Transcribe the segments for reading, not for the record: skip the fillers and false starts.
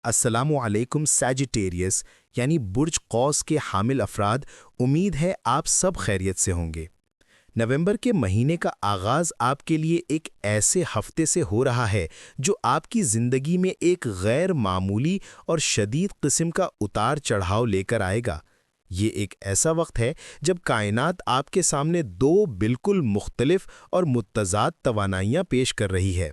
السلام علیکم سیجیٹیریس یعنی برج قوس کے حامل افراد، امید ہے آپ سب خیریت سے ہوں گے۔ نومبر کے مہینے کا آغاز آپ کے لیے ایک ایسے ہفتے سے ہو رہا ہے جو آپ کی زندگی میں ایک غیر معمولی اور شدید قسم کا اتار چڑھاؤ لے کر آئے گا۔ یہ ایک ایسا وقت ہے جب کائنات آپ کے سامنے دو بالکل مختلف اور متضاد توانائیاں پیش کر رہی ہے۔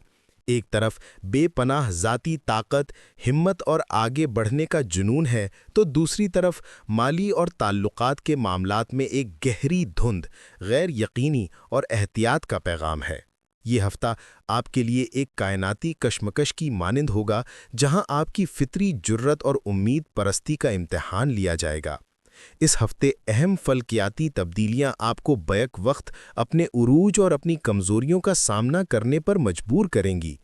ایک طرف بے پناہ ذاتی طاقت، ہمت اور آگے بڑھنے کا جنون ہے، تو دوسری طرف مالی اور تعلقات کے معاملات میں ایک گہری دھند، غیر یقینی اور احتیاط کا پیغام ہے۔ یہ ہفتہ آپ کے لیے ایک کائناتی کشمکش کی مانند ہوگا، جہاں آپ کی فطری جرت اور امید پرستی کا امتحان لیا جائے گا۔ اس ہفتے اہم فلکیاتی تبدیلیاں آپ کو بیک وقت اپنے عروج اور اپنی کمزوریوں کا سامنا کرنے پر مجبور کریں گی۔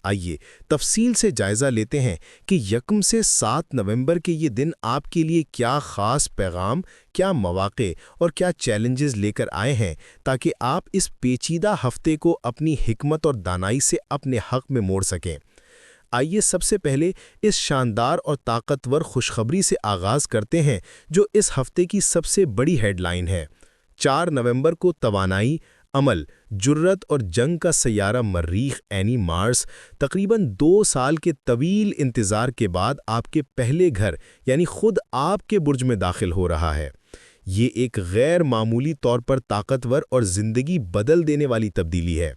آئیے تفصیل سے جائزہ لیتے ہیں کہ 1 سے 7 نومبر کے یہ دن آپ کے لیے کیا خاص پیغام، کیا مواقع اور کیا چیلنجز لے کر آئے ہیں، تاکہ آپ اس پیچیدہ ہفتے کو اپنی حکمت اور دانائی سے اپنے حق میں موڑ سکیں۔ آئیے سب سے پہلے اس شاندار اور طاقتور خوشخبری سے آغاز کرتے ہیں جو اس ہفتے کی سب سے بڑی ہیڈ لائن ہے۔ 4 نومبر کو توانائی، عمل، جرت اور جنگ کا سیارہ مریخ یعنی مارس تقریباً 2 سال کے طویل انتظار کے بعد آپ کے پہلے گھر یعنی خود آپ کے برج میں داخل ہو رہا ہے۔ یہ ایک غیر معمولی طور پر طاقتور اور زندگی بدل دینے والی تبدیلی ہے۔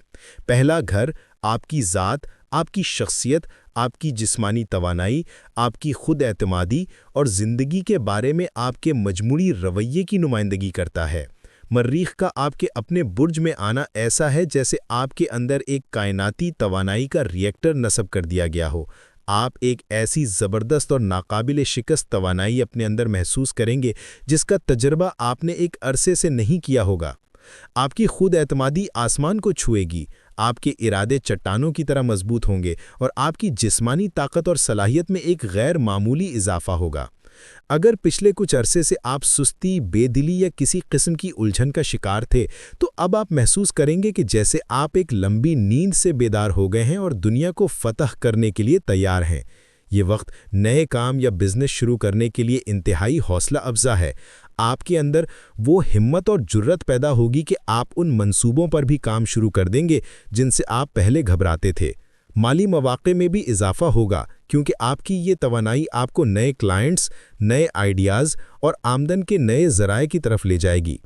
پہلا گھر آپ کی ذات، آپ کی شخصیت، آپ کی جسمانی توانائی، آپ کی خود اعتمادی اور زندگی کے بارے میں آپ کے مجموعی رویے کی نمائندگی کرتا ہے۔ مریخ کا آپ کے اپنے برج میں آنا ایسا ہے جیسے آپ کے اندر ایک کائناتی توانائی کا ری ایکٹر نصب کر دیا گیا ہو۔ آپ ایک ایسی زبردست اور ناقابل شکست توانائی اپنے اندر محسوس کریں گے جس کا تجربہ آپ نے ایک عرصے سے نہیں کیا ہوگا۔ آپ کی خود اعتمادی آسمان کو چھوئے گی، آپ کے ارادے چٹانوں کی طرح مضبوط ہوں گے اور آپ کی جسمانی طاقت اور صلاحیت میں ایک غیر معمولی اضافہ ہوگا۔ اگر پچھلے کچھ عرصے سے آپ سستی، بے دلی یا کسی قسم کی الجھن کا شکار تھے، تو اب آپ محسوس کریں گے کہ جیسے آپ ایک لمبی نیند سے بیدار ہو گئے ہیں اور دنیا کو فتح کرنے کے لیے تیار ہیں۔ یہ وقت نئے کام یا بزنس شروع کرنے کے لیے انتہائی حوصلہ افزا ہے۔ آپ کے اندر وہ ہمت اور جرت پیدا ہوگی کہ آپ ان منصوبوں پر بھی کام شروع کر دیں گے جن سے آپ پہلے گھبراتے تھے۔ مالی مواقع میں بھی اضافہ ہوگا کیونکہ آپ کی یہ توانائی آپ کو نئے کلائنٹس، نئے آئیڈیاز اور آمدن کے نئے ذرائع کی طرف لے جائے گی۔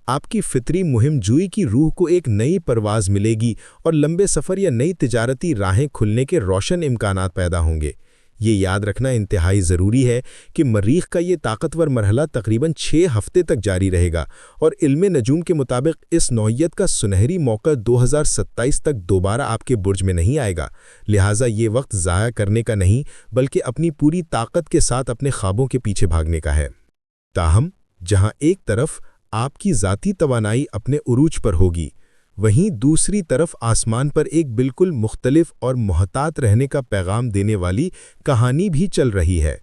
آپ کی فطری مہم جوئی کی روح کو ایک نئی پرواز ملے گی اور لمبے سفر یا نئی تجارتی راہیں کھلنے کے روشن امکانات پیدا ہوں گے۔ یہ یاد رکھنا انتہائی ضروری ہے کہ مریخ کا یہ طاقتور مرحلہ تقریباً 6 ہفتے تک جاری رہے گا اور علم نجوم کے مطابق اس نوعیت کا سنہری موقع 2027 تک دوبارہ آپ کے برج میں نہیں آئے گا۔ لہٰذا یہ وقت ضائع کرنے کا نہیں بلکہ اپنی پوری طاقت کے ساتھ اپنے خوابوں کے پیچھے بھاگنے کا ہے۔ تاہم جہاں ایک طرف آپ کی ذاتی توانائی اپنے عروج پر ہوگی، وہیں دوسری طرف آسمان پر ایک بالکل مختلف اور محتاط رہنے کا پیغام دینے والی کہانی بھی چل رہی ہے۔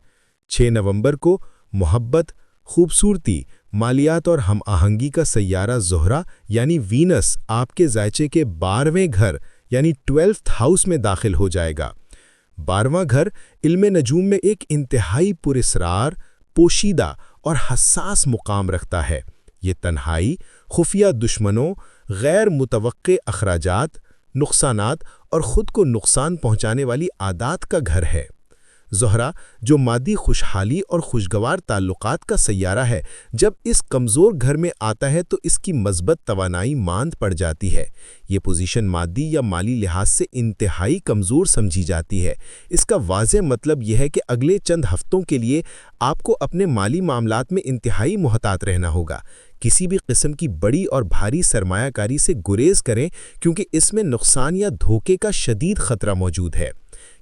6 نومبر کو محبت، خوبصورتی، مالیات اور ہم آہنگی کا سیارہ زہرہ یعنی وینس آپ کے ذائچے کے 12ویں گھر یعنی 12th ہاؤس میں داخل ہو جائے گا۔ 12واں گھر علم نجوم میں ایک انتہائی پراسرار، پوشیدہ اور حساس مقام رکھتا ہے۔ یہ تنہائی، خفیہ دشمنوں، غیر متوقع اخراجات، نقصانات اور خود کو نقصان پہنچانے والی عادات کا گھر ہے۔ زہرہ جو مادی خوشحالی اور خوشگوار تعلقات کا سیارہ ہے، جب اس کمزور گھر میں آتا ہے تو اس کی مثبت توانائی ماند پڑ جاتی ہے۔ یہ پوزیشن مادی یا مالی لحاظ سے انتہائی کمزور سمجھی جاتی ہے۔ اس کا واضح مطلب یہ ہے کہ اگلے چند ہفتوں کے لیے آپ کو اپنے مالی معاملات میں انتہائی محتاط رہنا ہوگا۔ کسی بھی قسم کی بڑی اور بھاری سرمایہ کاری سے گریز کریں کیونکہ اس میں نقصان یا دھوکے کا شدید خطرہ موجود ہے۔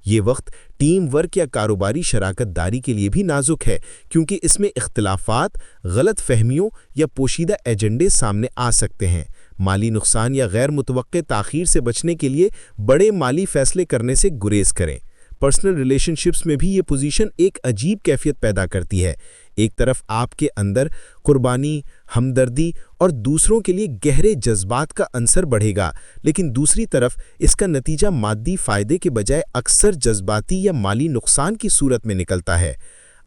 یہ وقت ٹیم ورک یا کاروباری شراکت داری کے لیے بھی نازک ہے کیونکہ اس میں اختلافات، غلط فہمیوں یا پوشیدہ ایجنڈے سامنے آ سکتے ہیں۔ مالی نقصان یا غیر متوقع تاخیر سے بچنے کے لیے بڑے مالی فیصلے کرنے سے گریز کریں۔ پرسنل ریلیشن شپس میں بھی یہ پوزیشن ایک عجیب کیفیت پیدا کرتی ہے۔ ایक तरफ आपके अंदर कुर्बानी, हमदर्दी और दूसरों के लिए गहरे जज्बात का अंसर बढ़ेगा, लेकिन दूसरी तरफ इसका नतीजा मादी फ़ायदे के बजाय अक्सर जज्बाती या माली नुकसान की सूरत में निकलता है।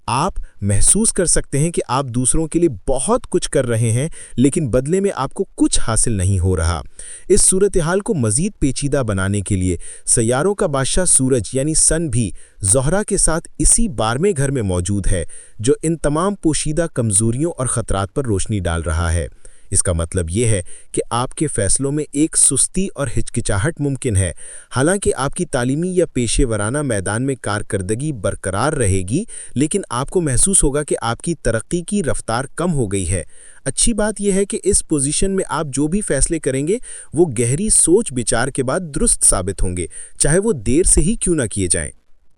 आप महसूस कर सकते हैं कि आप दूसरों के लिए बहुत कुछ कर रहे हैं, लेकिन बदले में आपको कुछ हासिल नहीं हो रहा। इस सूरत-ए-हाल को मज़ीद पेचीदा बनाने के लिए सैयारों का बादशाह सूरज यानी सन भी ज़ोहरा के साथ इसी 12वें घर में मौजूद है, जो इन तमाम पोशीदा कमज़ोरियों और ख़तरात पर रोशनी डाल रहा है। इसका मतलब ये है कि आपके फ़ैसलों में एक सुस्ती और हिचकिचाहट मुमकिन है। हालांकि आपकी तालीमी या पेशेवराना मैदान में कारकर्दगी बरकरार रहेगी, लेकिन आपको महसूस होगा कि आपकी तरक्की की रफ्तार कम हो गई है। अच्छी बात यह है कि इस पोजीशन में आप जो भी फैसले करेंगे वो गहरी सोच विचार के बाद दुरुस्त साबित होंगे, चाहे वो देर से ही क्यों ना किए जाएं।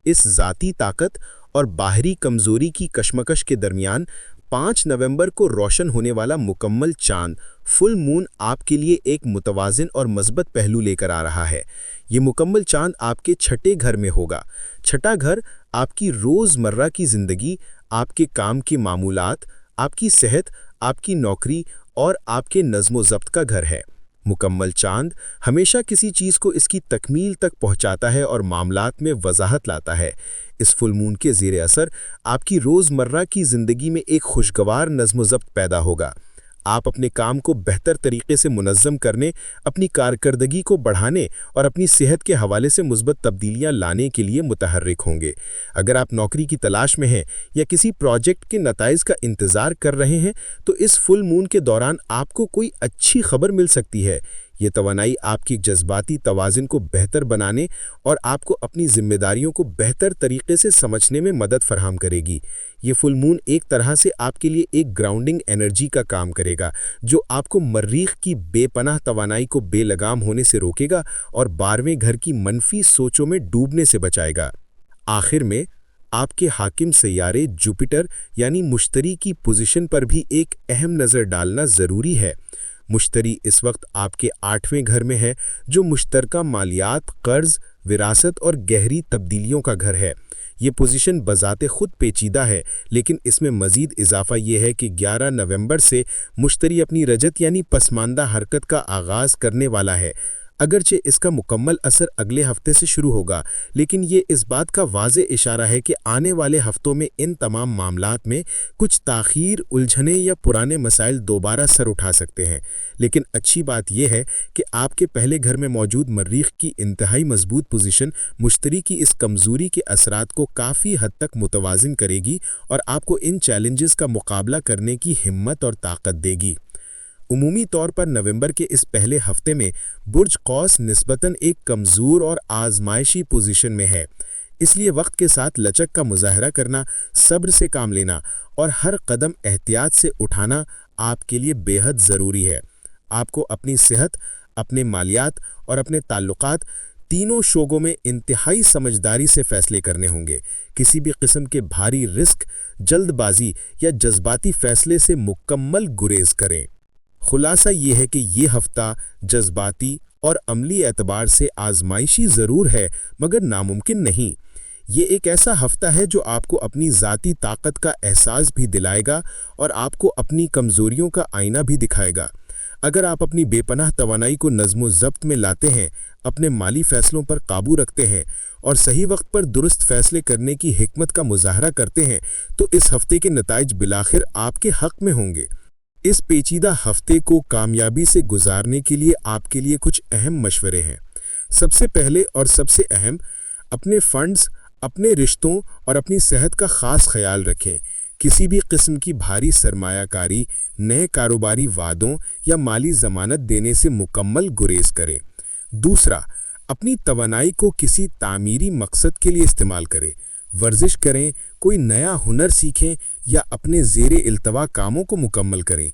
इस ज़ाती ताकत और बाहरी कमज़ोरी की कशमकश के दरमियान 5 नवंबर को रोशन होने वाला मुकम्मल चांद फुल मून आपके लिए एक मुतवाज़िन और मज़बत पहलू लेकर आ रहा है। ये मुकम्मल चांद आपके छठे घर में होगा। छठा घर आपकी रोज़मर्रा की ज़िंदगी, आपके काम के मामूलात, आपकी सेहत, आपकी नौकरी और आपके नज़्म व ज़ब्त का घर है। मुकम्मल चांद हमेशा किसी चीज़ को इसकी तकमील तक पहुंचाता है और मामलात में वजाहत लाता है। इस फुल मून के ज़ेरे असर आपकी रोज़मर्रा की ज़िंदगी में एक खुशगवार नज़्म व ज़ब्त पैदा होगा। आप अपने काम को बेहतर तरीके से मुनज़्ज़म करने, अपनी कारकर्दगी को बढ़ाने और अपनी सेहत के हवाले से मुस्बत तब्दीलियां लाने के लिए मुतहर्रिक होंगे। अगर आप नौकरी की तलाश में हैं या किसी प्रोजेक्ट के नताइज का इंतज़ार कर रहे हैं, तो इस फुल मून के दौरान आपको कोई अच्छी खबर मिल सकती है। ये तवानाई आपकी जज्बाती तवाज़ुन को बेहतर बनाने और आपको अपनी ज़िम्मेदारियों को बेहतर तरीके से समझने में मदद फराहम करेगी। ये फुल मून एक तरह से आपके लिए एक ग्राउंडिंग एनर्जी का काम करेगा, जो आपको मर्रीख की बेपनाह तवानाई को बेलगाम होने से रोकेगा और 12वें घर की मनफी सोचों में डूबने से बचाएगा। आखिर में आपके हाकिम सैयारे जुपिटर यानी मुश्तरी की पोजीशन पर भी एक अहम नज़र डालना ज़रूरी है। मुश्तरी इस वक्त आपके 8वें घर में है, जो मुश्तरका मालियात, कर्ज, विरासत और गहरी तब्दीलियों का घर है। ये पोजीशन बज़ाते खुद पेचीदा है, लेकिन इसमें मज़ीद इजाफा ये है कि 11 नवंबर से मुश्तरी अपनी रजत यानी पसमानदा हरकत का आगाज़ करने वाला है। अगरचे इसका मुकम्मल असर अगले हफ्ते से शुरू होगा, लेकिन ये इस बात का वाज़े इशारा है कि आने वाले हफ्तों में इन तमाम मामलात में कुछ ताख़ीर, उलझने या पुराने मसाइल दोबारा सर उठा सकते हैं। लेकिन अच्छी बात यह है कि आपके पहले घर में मौजूद मर्रीख की इंतहाई मजबूत पोजीशन मुश्तरी की इस कमज़ोरी के असरात को काफ़ी हद तक मुतवाज़िन करेगी और आपको इन चैलेंजेस का मुकाबला करने की हिम्मत और ताकत देगी। उमूमी तौर पर नवंबर के इस पहले हफ्ते में बुर्ज कौस निस्बतन एक कमज़ोर और आजमाइशी पोजीशन में है, इसलिए वक्त के साथ लचक का मुजाहरा करना, सब्र से काम लेना और हर कदम एहतियात से उठाना आपके लिए बेहद ज़रूरी है। आपको अपनी सेहत, अपने मालियात और अपने ताल्लुकात तीनों शोबों में इंतहाई समझदारी से फ़ैसले करने होंगे। किसी भी किस्म के भारी रिस्क, जल्दबाजी या जज्बाती फ़ैसले से मुकम्मल गुरेज करें। खुलासा ये है कि ये हफ्ता जज्बाती और अमली एतबार से आजमाइशी ज़रूर है, मगर नामुमकिन नहीं। ये एक ऐसा हफ्ता है जो आपको अपनी ज़ाती ताकत का एहसास भी दिलाएगा और आपको अपनी कमज़ोरियों का आईना भी दिखाएगा। अगर आप अपनी बेपनाह तवानाई को नज़्म ज़ब्त में लाते हैं, अपने माली फ़ैसलों पर काबू रखते हैं और सही वक्त पर दुरुस्त फ़ैसले करने की हिकमत का मुजाहरा करते हैं, तो इस हफ्ते के नताइज बिलाखिर आपके हक़ में होंगे। इस पेचीदा हफ्ते को कामयाबी से गुजारने के लिए आपके लिए कुछ अहम मशवरे हैं। सबसे पहले और सबसे अहम, अपने फंड्स, अपने रिश्तों और अपनी सेहत का ख़ास ख्याल रखें। किसी भी किस्म की भारी सरमायाकारी, नए कारोबारी वादों या माली ज़मानत देने से मुकम्मल गुरेज करें। दूसरा, अपनी तवानाई को किसी तामीरी मकसद के लिए इस्तेमाल करें। वर्जिश करें, कोई नया हुनर सीखें या अपने ज़ेरे इल्तवा कामों को मुकम्मल करें।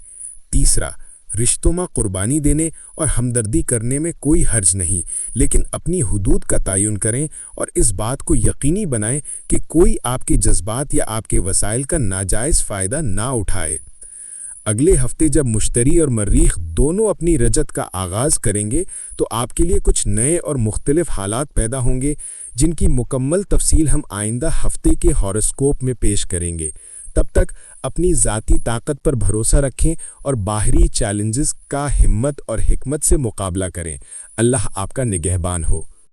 तीसरा, रिश्तों में कुर्बानी देने और हमदर्दी करने में कोई हर्ज नहीं, लेकिन अपनी हुदूद का तयन करें और इस बात को यकीनी बनाएं कि कोई आपके जज्बात या आपके वसाइल का नाजायज़ फ़ायदा ना उठाए। अगले हफ्ते जब मुश्तरी और मर्रीख दोनों अपनी रजत का आगाज़ करेंगे, तो आपके लिए कुछ नए और मुख्तलिफ हालात पैदा होंगे, जिनकी मुकम्मल तफसील हम आइंदा हफ्ते के हॉरोस्कोप में पेश करेंगे। تب تک اپنی ذاتی طاقت پر بھروسہ رکھیں اور باہری چیلنجز کا ہمت اور حکمت سے مقابلہ کریں۔ اللہ آپ کا نگہبان ہو۔